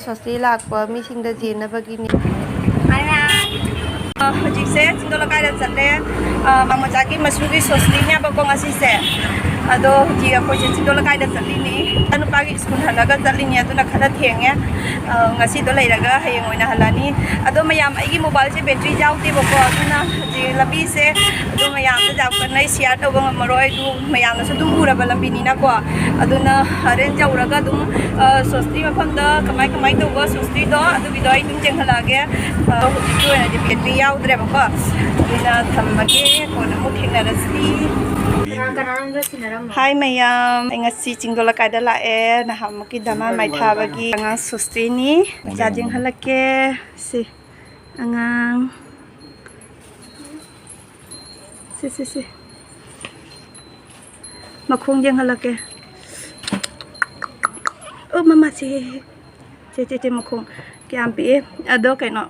Sosti lakpa misingda jena bagini. Haujikse chindola kai da chatle Mamocha Masu Sosti nya ba kong asise ado ji ko chindola kai da chatli ni anu pagi school halaga chatli ni aduna khada thenge ngasi do leiraga hayeng oina halani ado mayam aigi mobile se battery jauti ba ko aduna ji labi se ado mayam da jaw kan nai share to ba maroi du mayam na dum ura ba lambi ni na ko aduna haren jauraga dum Sosti mafam da kamai to go Sosti do adu bidoi dum jeng halage hujikti oina ji battery yaudre ba ko ina thammage ko na mu thengna rasi Hai mayam, ingat si cinggola kada la nah hamki dama mai bagi angang Sosti ni jajing halake si angang si makhong jeng halake oh mama si makhong kiampi ado kaino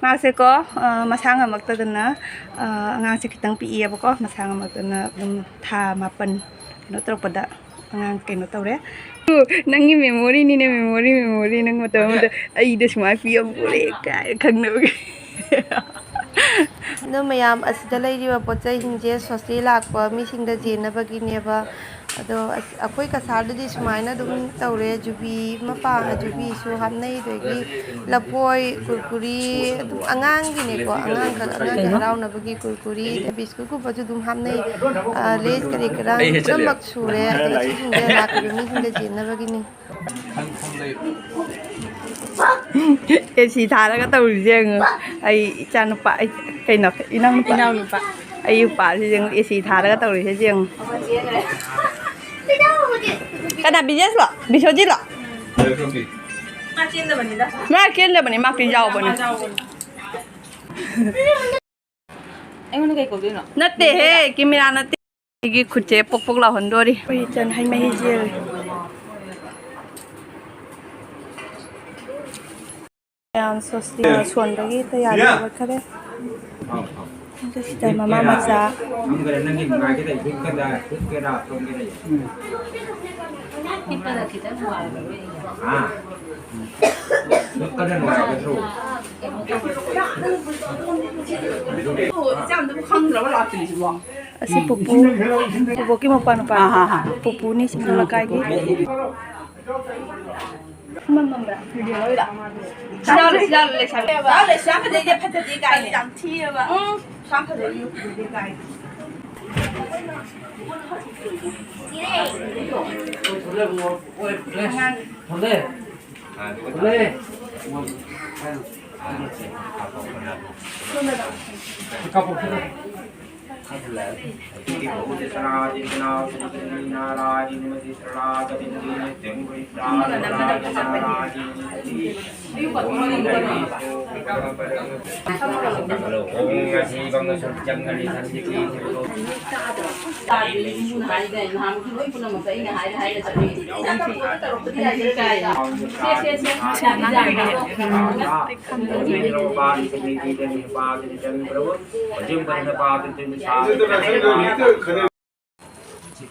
Masih ko masang amak tu dana angang sekitang pi iya boko masang amak dana tha mapan kino terus pada angang kino tahu ya nangi memori ni memori nang mata ai dah semua pi am boleh kan nak No mayam asida leiriba pochai hinje Sosti lakpa misingda jena bagini ba ado akoi ka sardadi sumaina dum tawre jubi mapa jubi su hamnai dogi lapoi kurkuri angang gine ko angang harau na bagi kurkuri biscuit ku baju dum hamnai les kare kara samak sure ado hinje lakpa misingda jena bagini si thà cái tàu riêng ai cha nó phải cái nó inang nó phải ai yêu phải thì riêng si thà cái tàu riêng cái nào bị chết rồi bị sao chết rồi mà kiến là mình mặc cái dầu bẩn anh muốn cái cổ điên à nó tệ cái mình ăn nó tệ cái khứt chế bốc là hòn đôi đi bây giờ hay mấy gì Sosti suan lagi tayari buat kare. Ini sudah mama masak. Asi pupu ki mau apa? Pupu ni cinggola kai ki. Mamang dah video lagi dah. Sudah Leisabi. Leisabi dia pada dia kai. Jam 10 ba. Sampai dia dia kai.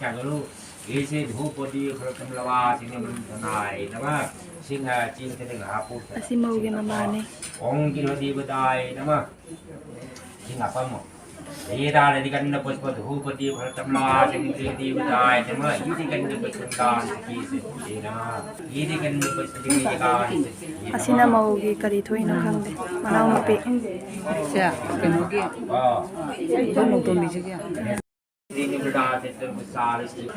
Kalau isi dhupodi kalau kemlawa sini mengenai nama singa cinta dengan hapus. Asi mau ke mama ni. Ong kilo di bedai nama singa apa mo? Ini dah ada di kan nak pos dhupodi kalau kemlawa sini di bedai nama ini kan nak pos kan kisi. Ini kan nak pos di kan. Asi na mau ke kari thoi na khang de. Manau mapi. Siya kenu ki to nonton di siya Ini berada di besar itu.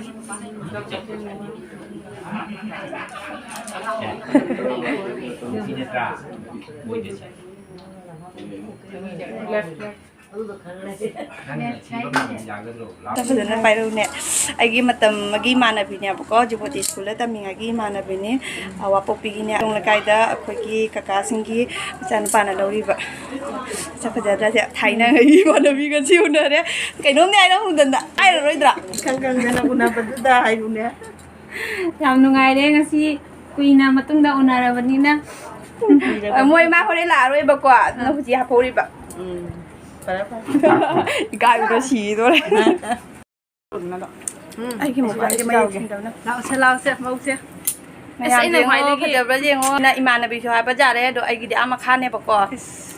Ini terang, boleh sih. Tapi dah bayar ni. Agi matam agi mana bini apa kau jumpa di sekolah tapi agi mana bini awak pergi ni orang lekai dah aku pergi kakak singgi macam mana lori ba. Siapa jadi dia Thai na agi mana bini kan sih udah dia. Kayak nomor ni ada mudah tak? Air lori dah. Kan jana guna pada hai guna. làm nungai deh ngasi kuina matung da unara banina Moi ma hồi đấy là rồi bà quả nó chỉ hấp hồi đi bà. Cái nó xì rồi. Ai cái một cái mày đâu xe lao xe mau xe. ꯃꯌꯥꯝ ꯌꯦꯡꯉꯣ ꯐꯖꯕ꯭ꯔꯥ ꯌꯦꯡꯉꯣ ꯅ ꯏꯃꯥꯟꯅꯕꯤꯁꯨ ꯍꯥꯏꯕ ꯌꯥꯔꯦ ꯑꯗꯣ ꯑꯩꯒꯤꯗꯤ ꯃꯈꯥꯅꯦꯕꯀꯣ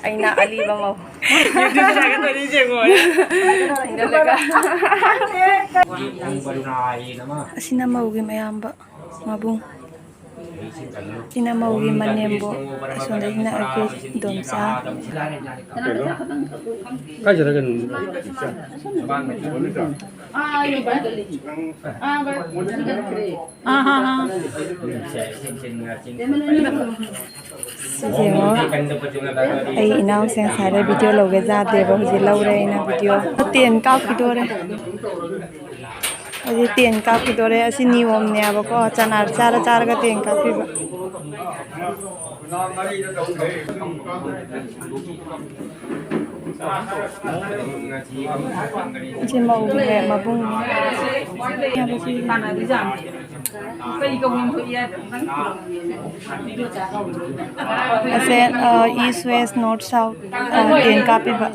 ꯑꯩꯅ ꯑꯂꯤꯕ ꯃꯧ ꯑꯁꯤꯅ ꯃꯧꯒꯤ ꯃꯌꯥꯝꯕ ꯃꯕꯨꯡ ꯁꯤꯅ ꯃꯧꯒꯤ ꯃꯅꯦꯝꯕꯣ ꯑꯁꯣꯝꯗꯒꯤꯅ ꯑꯩꯈꯣꯏ ꯏꯗꯣꯝꯆꯥ ꯌꯦꯡꯉꯣ ꯑꯩ ꯏꯅꯥꯎꯁꯦ ꯉꯁꯥꯏꯗ ꯚꯤꯗꯤꯑꯣ ꯂꯧꯒꯦ ꯌꯥꯗꯦꯕ ꯍꯧꯖꯤꯛ ꯂꯧꯔꯦ ꯑꯩꯅ ꯚꯤꯗꯤꯑꯣ 10 ꯀꯥꯞꯈꯤꯗꯣꯔꯦ ꯍꯧꯖꯤꯛ 10 ꯀꯥꯞꯈꯤꯗꯣꯔꯦ ꯑꯁꯤ ꯅꯤꯌꯣꯝꯅꯦꯕꯀꯣ ꯆꯥꯔꯒ 10 ꯀꯥꯞꯄꯤꯕ 이제 먹으래 마봉 I said east west north south 10 kapiba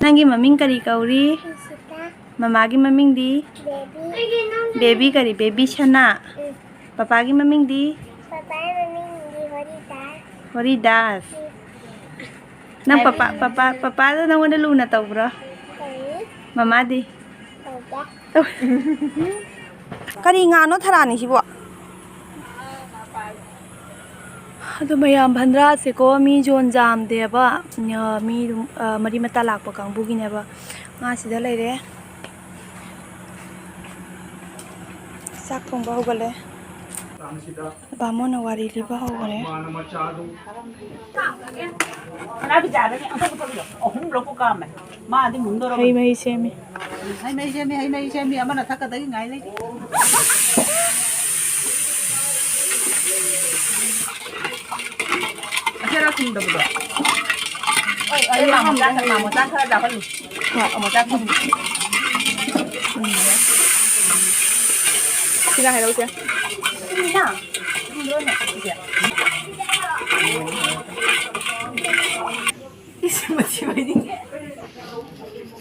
Nangi maming kari kauri Mamagi maming di Baby kari baby Shana Papagi maming di Horidas Nang papa do nang wala luna tau bro Mama di Kari nga no tharani sibo Ado mayam bhandra se ko mi jon jam de ba mi mari mata lak pa kang bugi ne ba nga sida leire sak thong ba hogale ba mo na wari li ba hogale hai mai se mi amana thak da ngai le Kira kum da buda. Ai mamocha khara da palu. Mamocha kum. Kira hai đâu chưa? Nha. Luôn nè. Isi mà chi vậy đi.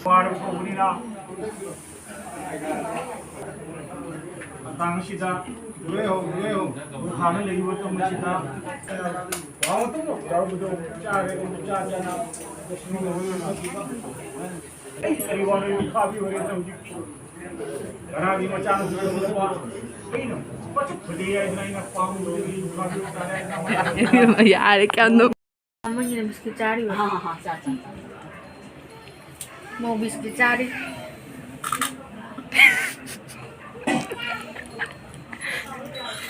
Qua đâu có đi nào. 당시다 왜요 하는 얘기부터 뭐시다 아무것도 여러분도 짜게 짜잖아 이거는 카피 오래 정지 하나님 짜는 거 봐. 이는 그대야 이나 빵도 카피 짜네 야 이렇게 안 넣어 어머니는 비스킷 짜리 하하하 짜짜 뭐 비스킷 짜리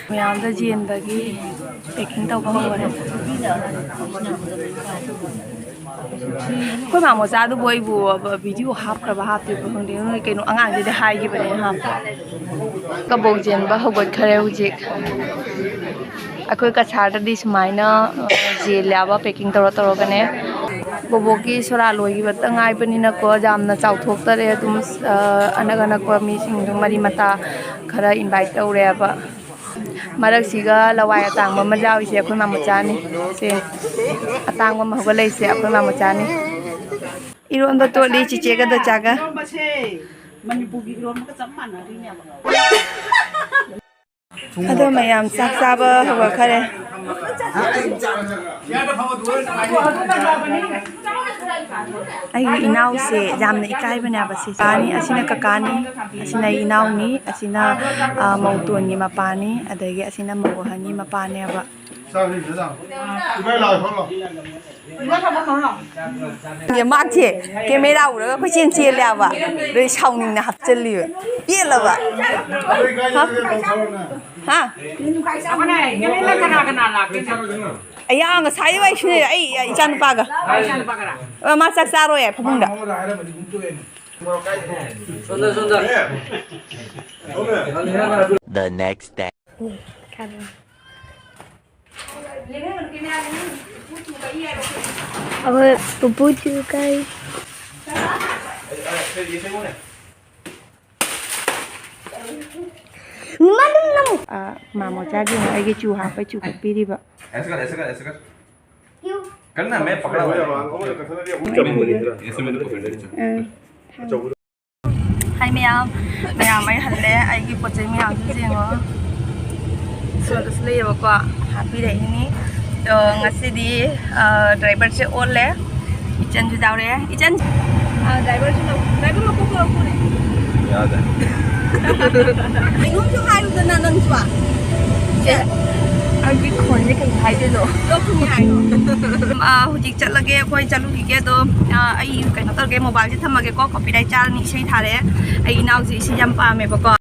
ꯃꯌꯥꯝꯗ ꯖꯦꯟꯕꯒꯤ packing ꯇꯧꯕ ꯍꯧꯔꯦ ꯑꯩꯈꯣꯏ ꯃꯥꯃꯣꯆꯥꯗꯨꯕꯨ ꯑꯩꯕꯨ video ꯍꯥꯞꯈ꯭ꯔꯕ ꯍꯥꯞꯇ꯭ꯔꯤꯕ ꯈꯪꯗꯦ ꯅꯣꯏ ꯀꯩꯅꯣ ꯑꯉꯥꯡꯁꯤꯗꯤ ꯍꯥꯏꯈꯤꯕꯅꯦ ꯍꯥꯞꯄ ꯀꯕꯣꯛ ꯖꯦꯟꯕ ꯍꯧꯒꯠꯈ꯭ꯔꯦ ꯍꯧꯖꯤꯛ ꯑꯩꯈꯣꯏ ꯀꯁꯥꯔꯗꯗꯤ ꯁꯨꯃꯥꯏꯅ ꯖꯦꯜꯂꯦꯕ ꯄꯦꯛꯀꯤꯡ ꯇꯧꯔꯒꯅꯦ ꯕꯣꯕꯣꯛꯀꯤ ꯁꯣꯔꯥ ꯂꯣꯏꯈꯤꯕꯇ ꯉꯥꯏꯕꯅꯤꯅꯀꯣ ꯌꯥꯝꯅ ꯆꯥꯎꯊꯣꯛꯇꯔꯦ ꯑꯗꯨꯝ ꯑꯅꯛ ꯑꯅꯛꯄ ꯃꯤꯁꯤꯡꯗꯨ ꯃꯔꯤ ꯃꯇꯥ ꯈꯔ ꯏꯟꯚꯥꯏꯠ ꯇꯧꯔꯦꯕ ꯃꯔꯛꯁꯤꯒ ꯂꯋꯥꯏ ꯑꯇꯥꯡꯕ ꯑꯃ ꯌꯥꯎꯔꯤꯁꯦ ꯑꯩꯈꯣꯏ ꯃꯥꯃꯣꯆꯥꯅꯤ ꯁꯦ ꯑꯇꯥꯡꯕ ꯑꯃ ꯍꯧꯒꯠꯂꯛꯏꯁꯦ ꯑꯩꯈꯣꯏ ꯃꯥꯃꯣꯆꯥꯅꯤ ꯏꯔꯣꯟꯕ ꯇꯣꯠꯂꯤ ꯆꯤꯆꯦꯒ ꯗꯆꯥꯒ ꯃꯅꯤꯄꯨꯔꯒꯤ ꯏꯔꯣꯟꯕꯒ ꯆꯞ ꯃꯥꯟꯅꯔꯤꯅꯦꯕ ꯑꯗꯣ ꯃꯌꯥꯝ ꯆꯥꯛ ꯆꯥꯕ ꯍꯧꯒꯠꯈꯔꯦ ꯑꯩꯒꯤ ꯏꯅꯥꯎꯁꯦ ꯌꯥꯝꯅ ꯏꯀꯥꯏꯕꯅꯦꯕ ꯁꯤ ꯀꯥꯅꯤ ꯑꯁꯤꯅ ꯀꯀꯥꯅꯤ ꯑꯁꯤꯅ ꯑꯩ ꯏꯅꯥꯎꯅꯤ ꯑꯁꯤꯅ ꯃꯧꯇꯣꯟꯒꯤ ꯃꯄꯥꯅꯤ ꯑꯗꯒꯤ ꯑꯁꯤꯅ ꯃꯧ ꯑꯍꯟꯒꯤ ꯃꯄꯥꯅꯦꯕ ꯃꯥꯛꯁꯦ ꯀꯦꯃꯦꯔꯥ ꯎꯔꯒ ꯀꯣꯏꯆꯦꯟ ꯆꯦꯜꯂꯦꯕ ꯑꯗꯩ ꯁꯥꯎꯅꯤꯡꯅ ꯍꯥꯞꯆꯤꯜꯂꯤꯕ ꯄꯦꯜꯂꯕ ꯍꯥ ꯑꯩꯌꯥ ꯉꯁꯥꯏ ꯋꯥꯏꯁꯨꯅꯦ ꯑꯩ ꯏꯆꯥ ꯅꯨꯄꯥꯒ ꯃꯥ ꯆꯥꯛ ꯆꯥꯔꯣꯏ ꯐꯃꯨꯡꯗ The next day. Our pupuju kai. Mamocha gi ai gi chu ha pa chu ka pi ri ba. करना मैं पकड़ा हुआ hai mèo mèo mấy hành lẽ ai cái bột trái mèo chứ gì ngó xuân đất lê vào quả happy đấy ní ngasih di driver sẽ ôn lẽ ichen juga jauh deh ichen driver mau pukul aku deh ya ada bingung juga hai udah nanang cua ai cái khốn như cái hai cái rồi đâu không nhảy hujik chặt lagi koi chalu đi cái đó ai cái nó tao cái mobile chứ thầm mà cái có copy đây cha ni xây thà đấy ai nào gì xây jam pa mày bà con